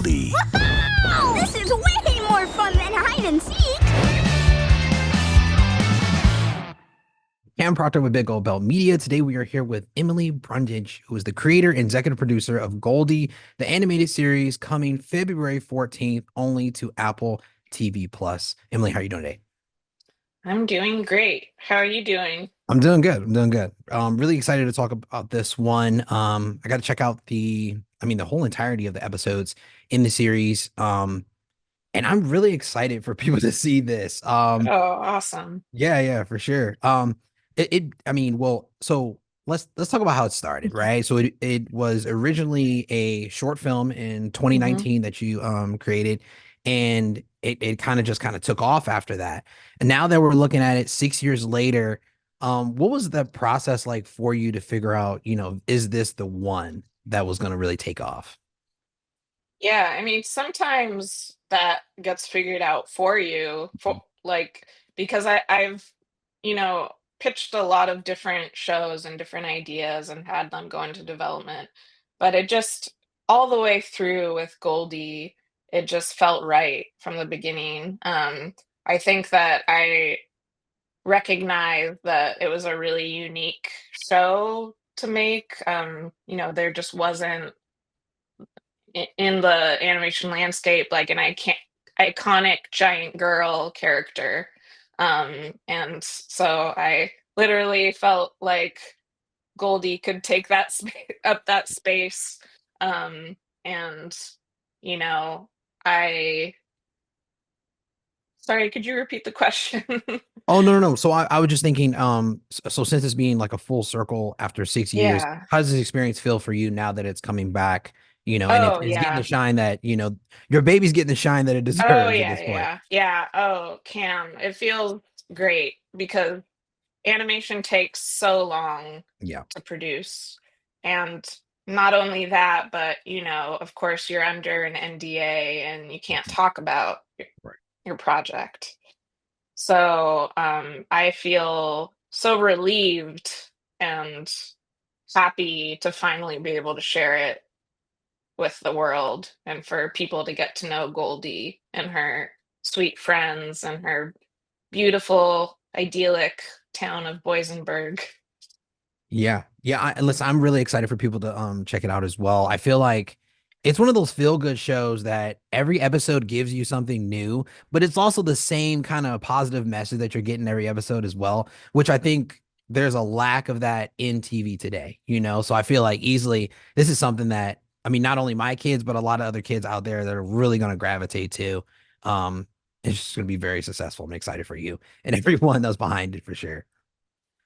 Goldie. Wow! This is way more fun than hide and seek! Cam Proctor with Big Gold Belt Media. Today we are here with Emily Brundige, who is the creator and executive producer of Goldie, the animated series coming February 14th only to Apple TV Plus. Emily, how are you doing today? I'm doing great. How are you doing? I'm doing good. I'm doing good. Really excited to talk about this one. I got to check out the whole entirety of the episodes in the series. And I'm really excited for people to see this. Oh, awesome. Yeah, for sure. So let's talk about how it started, right? So it was originally a short film in hmm 2019 that you created, and it kind of took off after that. And now that we're looking at it 6 years later, what was the process like for you to figure out, is this the one that was going to really take off? Yeah, I mean, sometimes that gets figured out for you for like because I've, you know, pitched a lot of different shows and different ideas and had them go into development, but it just all the way through with Goldie, it just felt right from the beginning. I think that I recognized that it was a really unique show to make. There just wasn't in the animation landscape like an iconic giant girl character. And so I literally felt like Goldie could take that up that space. And you know, I sorry, could you repeat the question? Oh, no. So I was just thinking, so since it's being like a full circle after 6 years, Yeah. how does this experience feel for you now that it's coming back, and Oh, it's getting the yeah. shine that, your baby's getting the shine that it Oh, deserves at yeah, this point? yeah, yeah. Oh, Cam, it feels great because animation takes so long Yeah, to produce. And not only that, but of course, you're under an NDA and you can't talk about right. your project. So I feel so relieved and happy to finally be able to share it with the world and for people to get to know Goldie and her sweet friends and her beautiful, idyllic town of Boysenberg. Yeah. Listen, I'm really excited for people to check it out as well. I feel like it's one of those feel good shows that every episode gives you something new, but it's also the same kind of positive message that you're getting every episode as well, which I think there's a lack of that in TV today. So I feel like easily this is something that, not only my kids, but a lot of other kids out there that are really going to gravitate to. Um, it's just going to be very successful. I'm excited for you and everyone that's behind it for sure.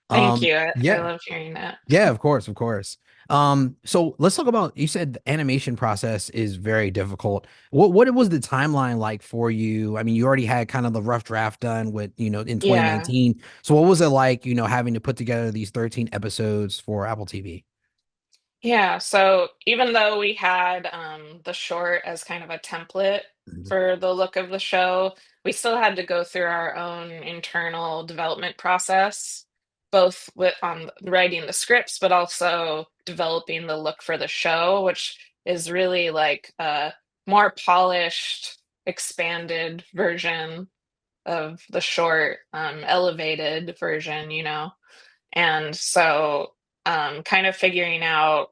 Thank you. I Yeah. love hearing that. Yeah, of course, of course. So let's talk about, you said the animation process is very difficult. What was the timeline like for you? I mean, you already had kind of the rough draft done with, in Yeah. 2019. So what was it like, having to put together these 13 episodes for Apple TV? Yeah. So even though we had the short as kind of a template Mhm. for the look of the show, we still had to go through our own internal development process, both with on writing the scripts, but also developing the look for the show, which is really like a more polished, expanded version of the short, elevated version. And so kind of figuring out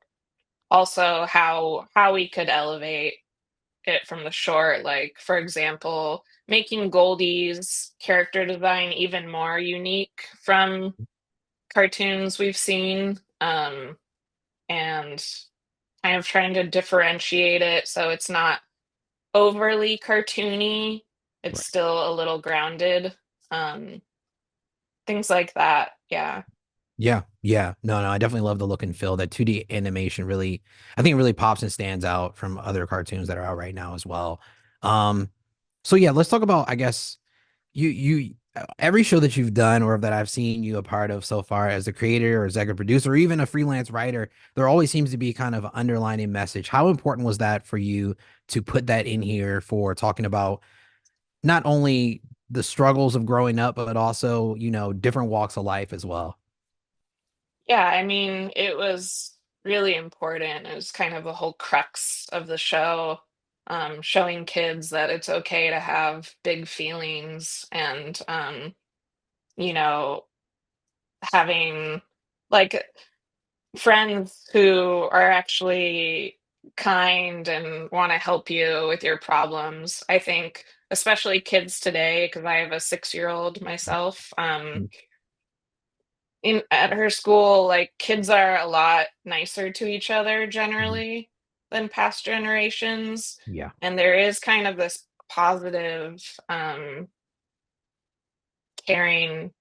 also how we could elevate it from the short, like for example making Goldie's character design even more unique from cartoons we've seen, and kind of trying to differentiate it so it's not overly cartoony, it's Right. still a little grounded, um, things like that. Yeah. Yeah. No, I definitely love the look and feel. That 2D animation really, I think it really pops and stands out from other cartoons that are out right now as well. Um, so yeah, let's talk about, I guess, you every show that you've done or that I've seen you a part of so far as a creator or executive producer or even a freelance writer, there always seems to be kind of an underlining message. How important was that for you to put that in here for talking about not only the struggles of growing up, but also, different walks of life as well? Yeah, I mean, it was really important. It was kind of the whole crux of the show. showing kids that it's okay to have big feelings, and you know, having like friends who are actually kind and want to help you with your problems. I think especially kids today, because I have a 6-year-old myself. Mm. In at her school, like, kids are a lot nicer to each other Mhm. generally than past generations, Yeah. and there is kind of this positive, caring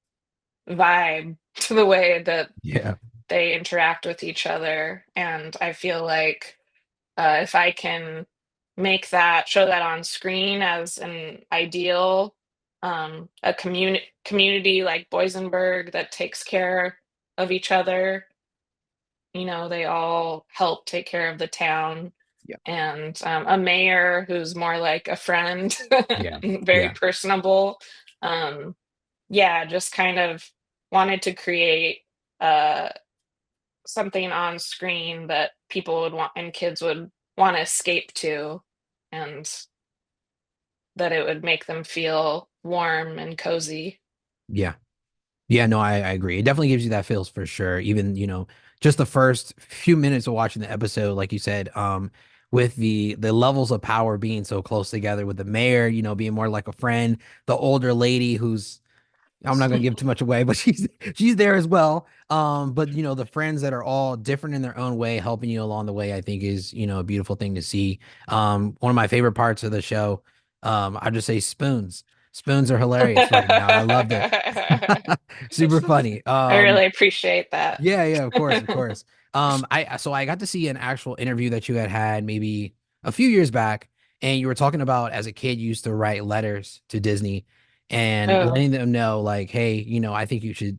vibe to the way that Yeah. they interact with each other, and I feel like, if I can make that show that on screen as an ideal, a community like Boysenberg that takes care of each other. They all help take care of the town, Yeah. and a mayor who's more like a friend, Yeah. and very Yeah. personable. Um, yeah, just kind of wanted to create uh, something on screen that people would want and kids would want to escape to, and that it would make them feel warm and cozy. Yeah. Yeah, no, I agree. It definitely gives you that feels for sure. Even, just the first few minutes of watching the episode, like you said, with the levels of power being so close together with the mayor, being more like a friend, the older lady who's I'm not gonna give too much away, but she's there as well. But the friends that are all different in their own way, helping you along the way, I think is, a beautiful thing to see. One of my favorite parts of the show, I just say spoons. Spoons are hilarious right now. I loved it. Super funny. I really appreciate that. Yeah, yeah, of course, of course. I got to see an actual interview that you had maybe a few years back, and you were talking about as a kid you used to write letters to Disney and Oh. letting them know like, hey, I think you should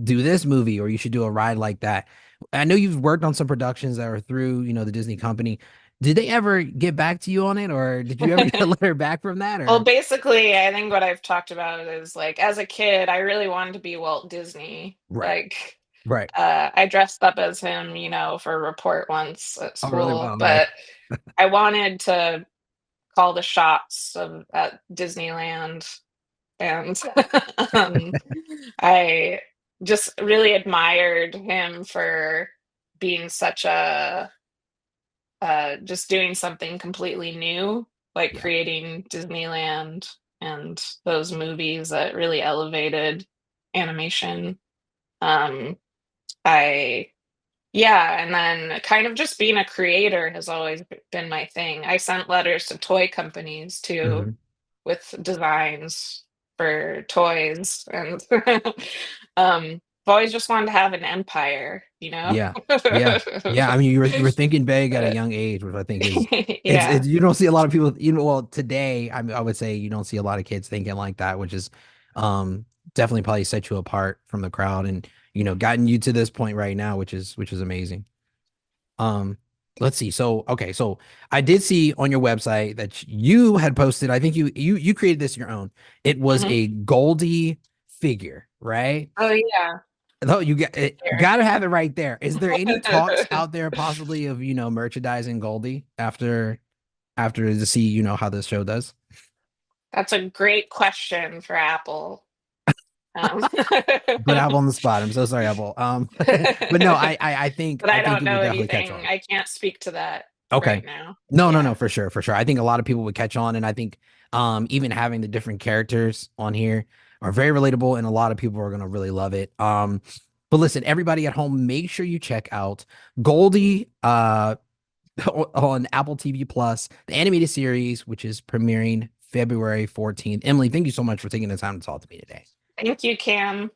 do this movie or you should do a ride like that. I know you've worked on some productions that are through, the Disney company. Did they ever get back to you on it, or did you ever get a letter back from that, Well, or basically, I think what I've talked about is like as a kid, I really wanted to be Walt Disney. right, Like, right? I dressed up as him, for a report once at Oh, really? school, Wow, okay. but I wanted to call the shots at Disneyland, and um, I just really admired him for being such a just doing something completely new, like Yeah, creating Disneyland and those movies that really elevated animation. Um, I Yeah, and then kind of just being a creator has always been my thing. I sent letters to toy companies too hmm, with designs for toys, and I've always just wanted to have an empire, you know? yeah, yeah, yeah. I mean, you were thinking big at a But young age, which I think is yeah. you don't see a lot of people, well, today, I would say you don't see a lot of kids thinking like that, which is um definitely probably set you apart from the crowd and gotten you to this point right now, which is amazing. Um, let's see. So, okay, so I did see on your website that you had posted, I think you created this your own. It was Mhm. a Goldie figure, right? Oh, yeah. Oh, you got it, Here. gotta have it right there. Is there any talks out there possibly of merchandising Goldie after to see how this show does? That's a great question for Apple. Um, Put Apple on the spot. I'm so sorry, Apple. But no, I think but I I think don't it know would definitely catch anything. on. I can't speak to that Okay. right now. No, no, no, Yeah. for sure, for sure. I think a lot of people would catch on, and I think even having the different characters on here are very relatable, and a lot of people are gonna really love it. But listen, everybody at home, make sure you check out Goldie on Apple TV Plus, the animated series, which is premiering February 14th. Emily, thank you so much for taking the time to talk to me today. Thank you, Cam.